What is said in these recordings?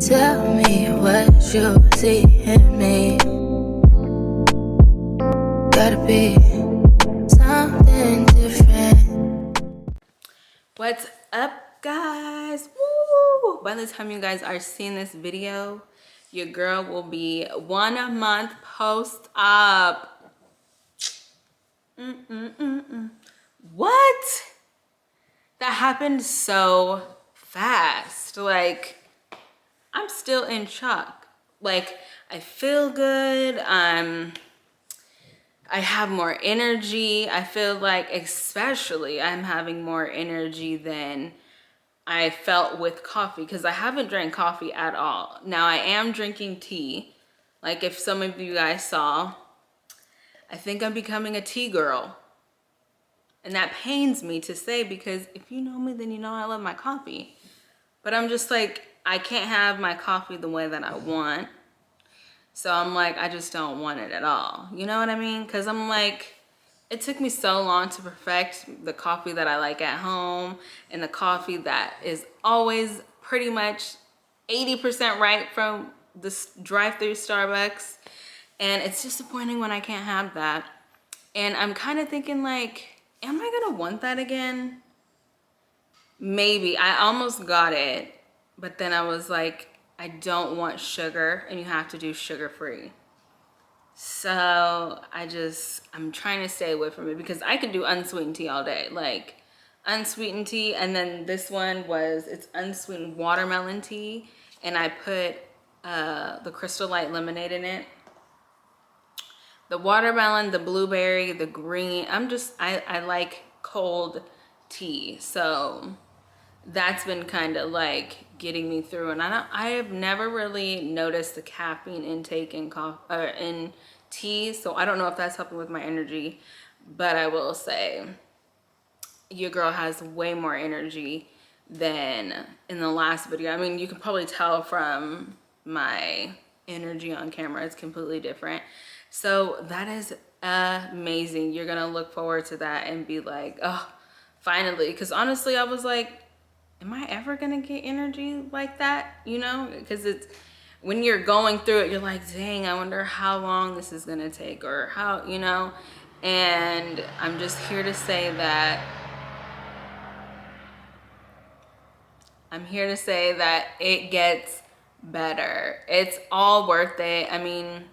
Tell me what you see in me. Gotta be something different. What's up, guys? Woo! By the time you guys are seeing this video, your girl will be 1 month post-op. What? That happened so fast. Like, I'm still in shock. Like, I feel good. I have more energy. I feel like especially I'm having more energy than I felt with coffee, because I haven't drank coffee at all. Now I am drinking tea. Like, if some of you guys saw, I think I'm becoming a tea girl. And that pains me to say, because if you know me, then you know I love my coffee. But I'm just like, I can't have my coffee the way that I want. So I'm like, I just don't want it at all. You know what I mean? Because I'm like, it took me so long to perfect the coffee that I like at home, and the coffee that is always pretty much 80% right from the drive-through Starbucks. And it's disappointing when I can't have that. And I'm kind of thinking, like, am I gonna want that again? Maybe. I almost got it, but then I was like, I don't want sugar, and you have to do sugar-free. So I'm trying to stay away from it, because I could do unsweetened tea all day. Like, unsweetened tea, and then this one it's unsweetened watermelon tea, and I put the Crystal Light lemonade in it. The watermelon, the blueberry, the green, I like cold tea. So that's been kind of like getting me through. And I have never really noticed the caffeine intake in in tea. So I don't know if that's helping with my energy, but I will say your girl has way more energy than in the last video. I mean, you can probably tell from my energy on camera, it's completely different. So that is amazing. You're gonna look forward to that and be like, oh, finally. Because honestly, I was like, am I ever gonna get energy like that? You know, because it's when you're going through it, you're like, dang, I wonder how long this is gonna take, or how, you know. And I'm just here to say that it gets better. It's all worth it. I mean,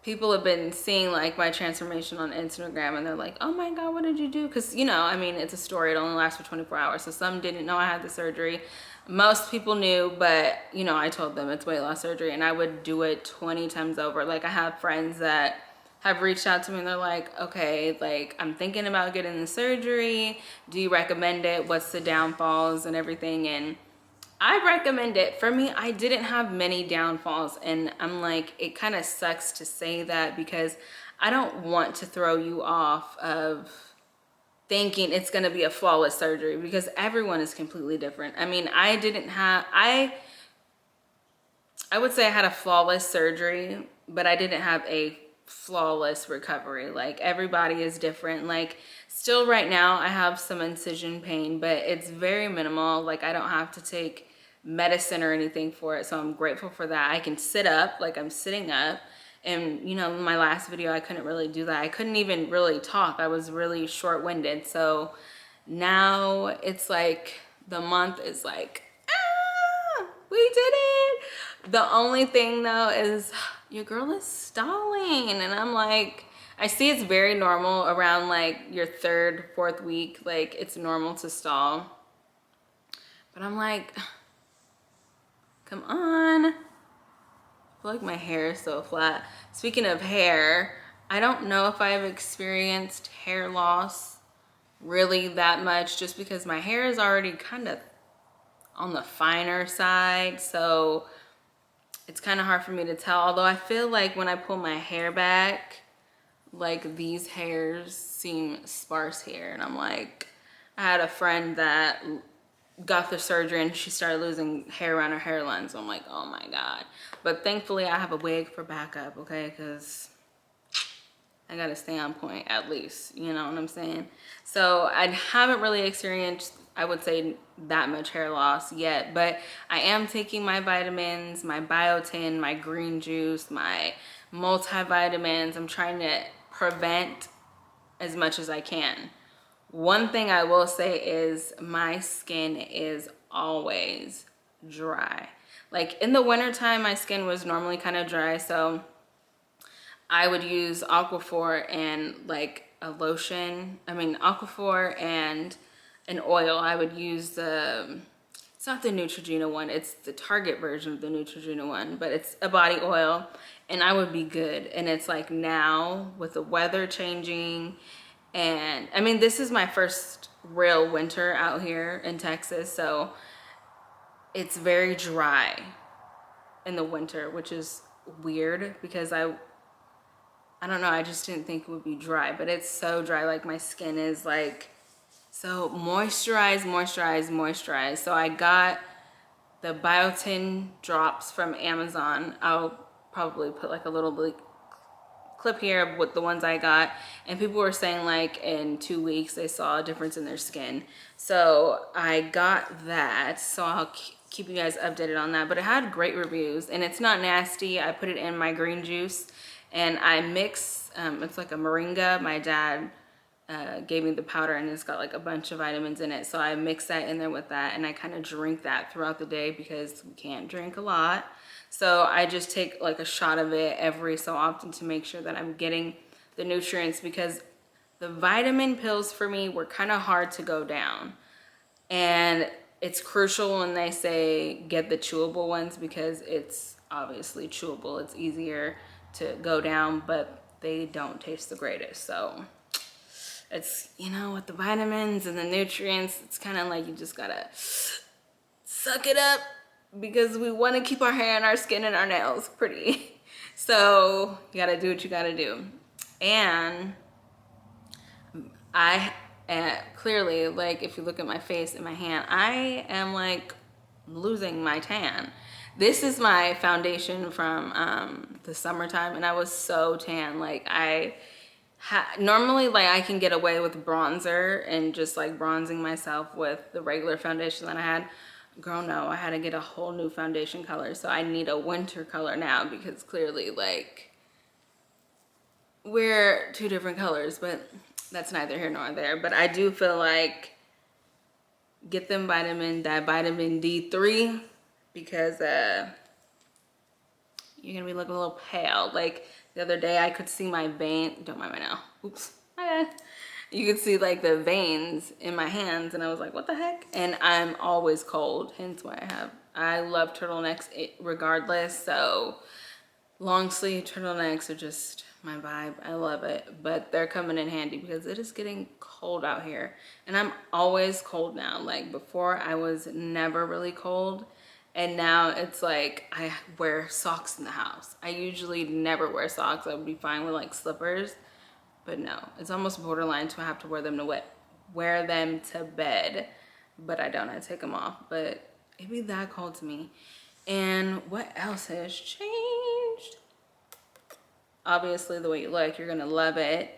people have been seeing like my transformation on Instagram, and they're like, oh my God, what did you do? Because, you know, I mean, it's a story. It only lasts for 24 hours. So some didn't know I had the surgery. Most people knew, but, you know, I told them it's weight loss surgery, and I would do it 20 times over. Like, I have friends that have reached out to me, and they're like, okay, like, I'm thinking about getting the surgery. Do you recommend it? What's the downfalls and everything? And I recommend it. For me, I didn't have many downfalls, and I'm like, it kind of sucks to say that, because I don't want to throw you off of thinking it's going to be a flawless surgery, because everyone is completely different. I mean, I would say I had a flawless surgery, but I didn't have a flawless recovery. Like, everybody is different. Like, still right now I have some incision pain, but it's very minimal. Like, I don't have to take medicine or anything for it, so I'm grateful for that. I can sit up, like I'm sitting up. And, you know, in my last video, I couldn't really do that. I couldn't even really talk. I was really short-winded. So now it's like the month is like, we did it. The only thing though is your girl is stalling. And I'm like, I see it's very normal around like your 3rd, 4th week. Like, it's normal to stall. But I'm like, come on. I feel like my hair is so flat. Speaking of hair, I don't know if I've experienced hair loss really that much, just because my hair is already kind of on the finer side. So it's kind of hard for me to tell. Although I feel like when I pull my hair back, like, these hairs seem sparse here. And I'm like, I had a friend that got the surgery and she started losing hair around her hairline. So I'm like, oh my God. But thankfully I have a wig for backup, okay? Because I gotta stay on point at least, you know what I'm saying? So I haven't really experienced I would say, that much hair loss yet, but I am taking my vitamins, my biotin, my green juice, my multivitamins. I'm trying to prevent as much as I can. One thing I will say is my skin is always dry. Like in the wintertime, my skin was normally kind of dry, so I would use Aquaphor and like a lotion. I mean, Aquaphor and an oil. I would use the, it's not the Neutrogena one, it's the Target version of the Neutrogena one, but it's a body oil, and I would be good. And it's like now with the weather changing, and I mean, this is my first real winter out here in Texas, so it's very dry in the winter, which is weird because I don't know, I just didn't think it would be dry, but it's so dry. Like my skin is like so moisturized, moisturized, moisturized. So I got the biotin drops from Amazon. I'll probably put like a little clip here of what the ones I got, and people were saying like in 2 weeks they saw a difference in their skin. So I got that, so I'll keep you guys updated on that. But it had great reviews, and it's not nasty. I put it in my green juice, and I mix, it's like a moringa. My dad gave me the powder, and it's got like a bunch of vitamins in it, so I mix that in there with that, and I kind of drink that throughout the day because we can't drink a lot. So I just take like a shot of it every so often to make sure that I'm getting the nutrients, because the vitamin pills for me were kind of hard to go down. And it's crucial when they say get the chewable ones, because it's obviously chewable. It's easier to go down, but they don't taste the greatest. So it's, you know, with the vitamins and the nutrients, it's kind of like you just gotta suck it up, because we want to keep our hair and our skin and our nails pretty. So you gotta do what you gotta do. And I clearly, like if you look at my face and my hand, I am like losing my tan. This is my foundation from the summertime, and I was so tan. Like normally, like I can get away with bronzer and just like bronzing myself with the regular foundation that I had. Girl, no, I had to get a whole new foundation color. So I need a winter color now, because clearly like we're two different colors, but that's neither here nor there. But I do feel like get them that vitamin D3, because you're gonna be looking a little pale. Like the other day I could see my vein, don't mind me now, oops, my bad. You could see like the veins in my hands, and I was like, what the heck? And I'm always cold, hence why I love turtlenecks regardless. So long sleeve turtlenecks are just my vibe. I love it, but they're coming in handy because it is getting cold out here, and I'm always cold now. Like before I was never really cold, and now it's like I wear socks in the house. I usually never wear socks. I would be fine with like slippers. But no, it's almost borderline to have to wear them to bed, but I don't. I take them off, but it'd be that cold to me. And what else has changed? Obviously, the way you look, you're gonna love it.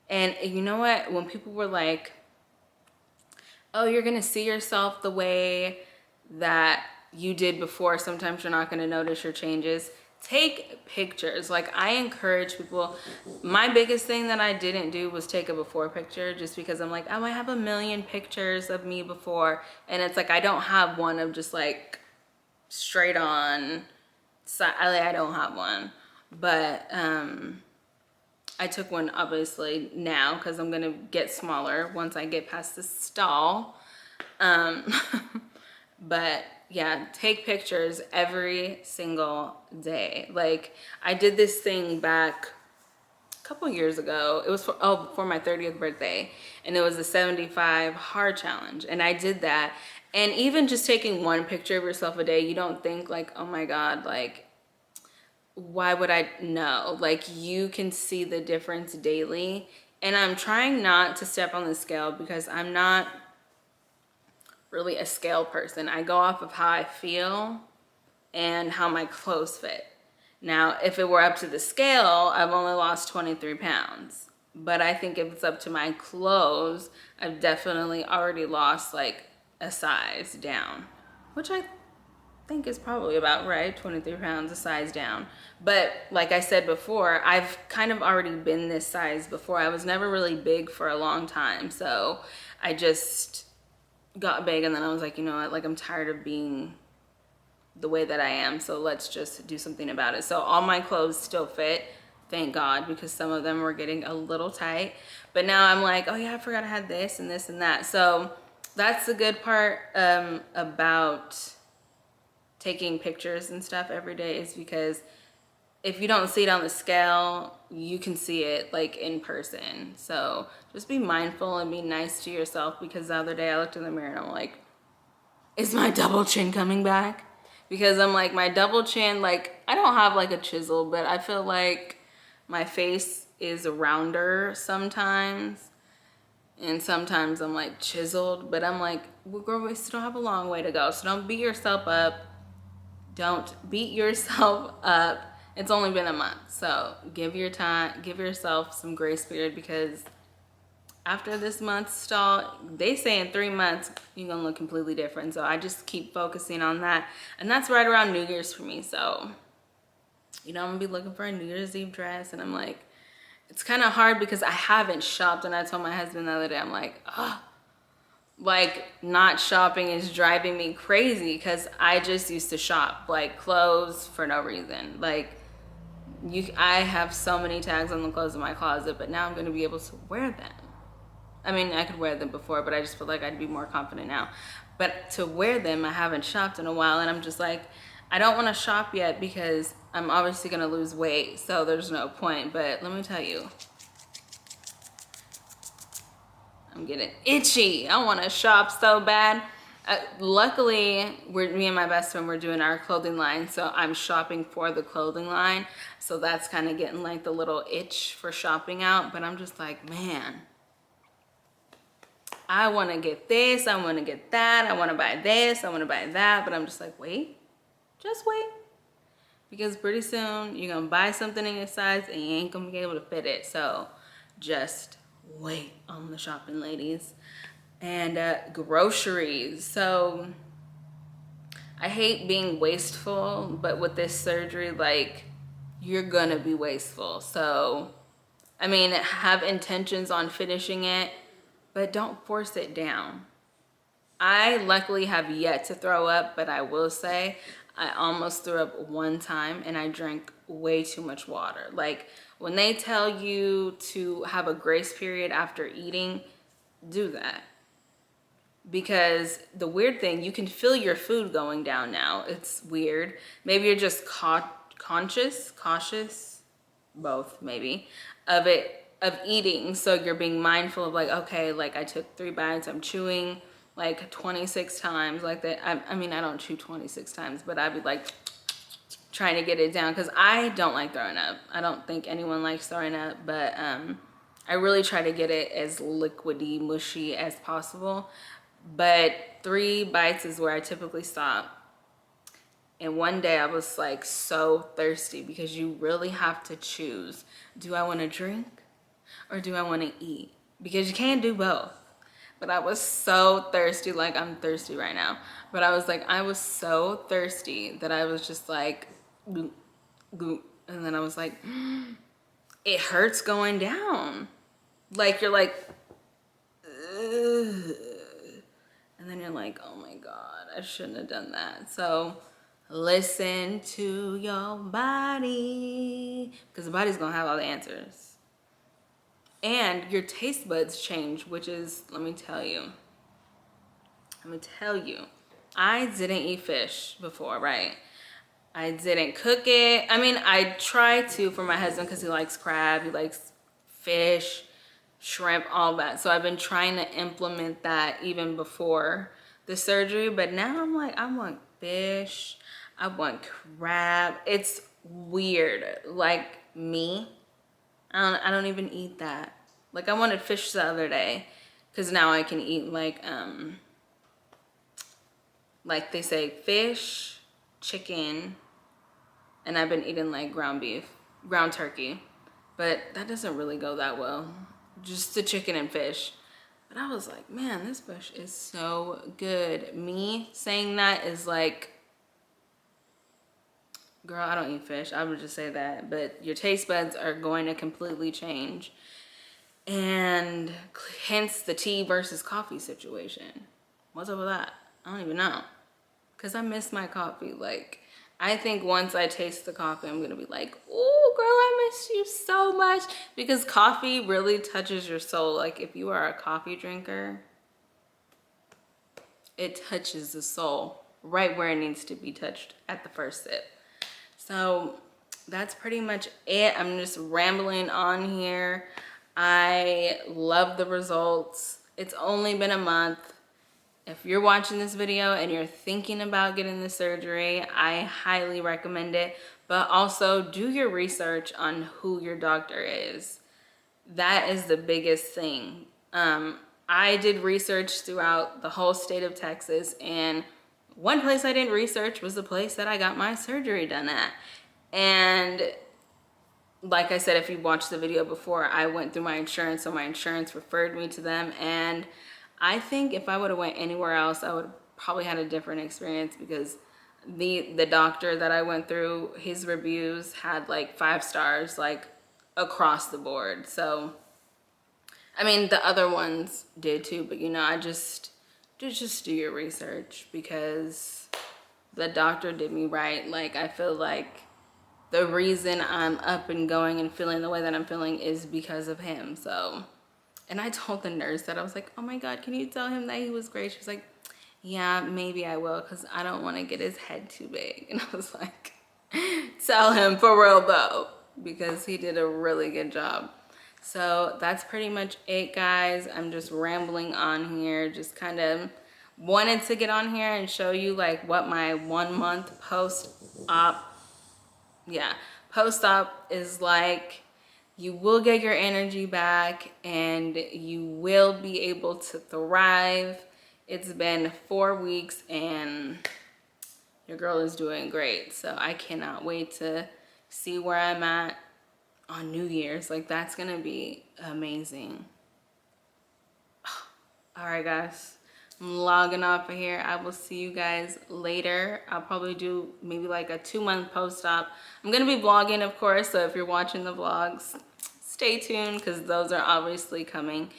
And you know what? When people were like, "Oh, you're gonna see yourself the way that you did before," sometimes you're not gonna notice your changes. Take pictures. Like I encourage people. My biggest thing that I didn't do was take a before picture, just because I'm like, oh, I have a million pictures of me before, and it's like I don't have one of just like straight on. I don't have one, but I took one obviously now because I'm gonna get smaller once I get past the stall. But yeah, take pictures every single day. Like I did this thing back a couple years ago. It was for my 30th birthday, and it was the 75 hard challenge, and I did that. And even just taking one picture of yourself a day, you don't think like, oh my God, like why would I know? Like you can see the difference daily. And I'm trying not to step on the scale, because I'm not really a scale person. I go off of how I feel and how my clothes fit. Now, if it were up to the scale, I've only lost 23 pounds. But I think if it's up to my clothes, I've definitely already lost like a size down, which I think is probably about right, 23 pounds a size down. But like I said before, I've kind of already been this size before. I was never really big for a long time, so I just got big, and then I was like, you know what, like I'm tired of being the way that I am, so let's just do something about it. So all my clothes still fit, thank God, because some of them were getting a little tight. But now I'm like, oh yeah, I forgot I had this and this and that. So that's the good part about taking pictures and stuff every day, is because if you don't see it on the scale, you can see it like in person. So just be mindful and be nice to yourself, because the other day I looked in the mirror and I'm like, is my double chin coming back? Because I'm like, my double chin, like I don't have like a chisel, but I feel like my face is rounder sometimes. And sometimes I'm like chiseled, but I'm like, well, girl, we still have a long way to go. So don't beat yourself up. Don't beat yourself up. It's only been a month. So give yourself some grace period, because after this month's stall, they say in 3 months, you're gonna look completely different. So I just keep focusing on that. And that's right around New Year's for me. So, I'm gonna be looking for a New Year's Eve dress. And I'm like, it's kind of hard because I haven't shopped. And I told my husband the other day, I'm like, oh, like not shopping is driving me crazy, because I just used to shop like clothes for no reason. Like I have so many tags on the clothes in my closet, but now I'm gonna be able to wear them. I mean, I could wear them before, but I just feel like I'd be more confident now. But to wear them, I haven't shopped in a while, and I'm just like, I don't want to shop yet because I'm obviously gonna lose weight, so there's no point. But let me tell you, I'm getting itchy. I want to shop so bad. Luckily, me and my best friend, we're doing our clothing line, so I'm shopping for the clothing line. So that's kind of getting like the little itch for shopping out. But I'm just like, man, I want to get this, I want to get that, I want to buy this, I want to buy that. But I'm just like, wait, just wait. Because pretty soon you're going to buy something in your size and you ain't going to be able to fit it. So just wait on the shopping, ladies. And groceries. So I hate being wasteful, but with this surgery, like, you're going to be wasteful. So, I mean, have intentions on finishing it, but don't force it down. I luckily have yet to throw up, but I will say I almost threw up one time, and I drank way too much water. Like, when they tell you to have a grace period after eating, do that. Because the weird thing, you can feel your food going down now. It's weird. Maybe you're just cautious, both maybe, of eating. So you're being mindful of like, okay, like I took 3 bites, I'm chewing like 26 times like that. I mean, I don't chew 26 times, but I'd be like trying to get it down, because I don't like throwing up. I don't think anyone likes throwing up, but I really try to get it as liquidy, mushy as possible. But 3 bites is where I typically stop. And one day I was like so thirsty, because you really have to choose. Do I want to drink or do I want to eat? Because you can't do both. But I was so thirsty, like I'm thirsty right now. But I was so thirsty that I was just like, goop, goop. And then I was like, it hurts going down. Like you're like, ugh. And then you're like, oh my God, I shouldn't have done that. So listen to your body, because the body's gonna have all the answers. And your taste buds change, which is, let me tell you, I didn't eat fish before, right? I didn't cook it. I mean, I tried to for my husband, because he likes crab, he likes fish, shrimp, all that. So I've been trying to implement that even before the surgery. But now I'm like, I want fish, I want crab. It's weird. Like me, I don't even eat that. Like I wanted fish the other day, because now I can eat like they say fish, chicken, and I've been eating like ground beef, ground turkey. But that doesn't really go that well. Just the chicken and fish. But I was like, man, this fish is so good. Me saying that is like, girl, I don't eat fish. I would just say that. But your taste buds are going to completely change. And hence the tea versus coffee situation. What's up with that? I don't even know. Because I miss my coffee. Like, I think once I taste the coffee, I'm going to be like, oh, girl, I miss you so much. Because coffee really touches your soul. Like, if you are a coffee drinker, it touches the soul right where it needs to be touched at the first sip. So that's pretty much it. I'm just rambling on here. I love the results. It's only been a month. If you're watching this video and you're thinking about getting the surgery, I highly recommend it. But also do your research on who your doctor is. That is the biggest thing. I did research throughout the whole state of Texas, and one place I didn't research was the place that I got my surgery done at. And like I said, if you watched the video before, I went through my insurance, so my insurance referred me to them. And I think if I would have went anywhere else, I would have probably had a different experience, because the doctor that I went through, his reviews had like 5 stars, like across the board. So I mean, the other ones did too, but you know, I just do your research, because the doctor did me right. Like, I feel like the reason I'm up and going and feeling the way that I'm feeling is because of him. So, and I told the nurse that, I was like, oh my God, can you tell him that he was great? She was like, yeah, maybe I will, because I don't want to get his head too big. And I was like, tell him for real though, because he did a really good job. So that's pretty much it, guys. I'm just rambling on here, just kind of wanted to get on here and show you like what my 1 month post-op is like. You will get your energy back and you will be able to thrive. It's been 4 weeks and your girl is doing great. So I cannot wait to see where I'm at on New Year's. Like, that's gonna be amazing. All right, guys, I'm logging off of here. I will see you guys later. I'll probably do maybe like a 2-month post-op. I'm gonna be vlogging, of course, so if you're watching the vlogs, stay tuned, because those are obviously coming.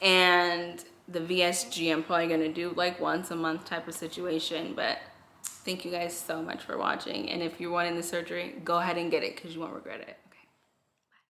And the VSG, I'm probably gonna do like once a month type of situation. But thank you guys so much for watching. And if you're wanting the surgery, go ahead and get it, because you won't regret it.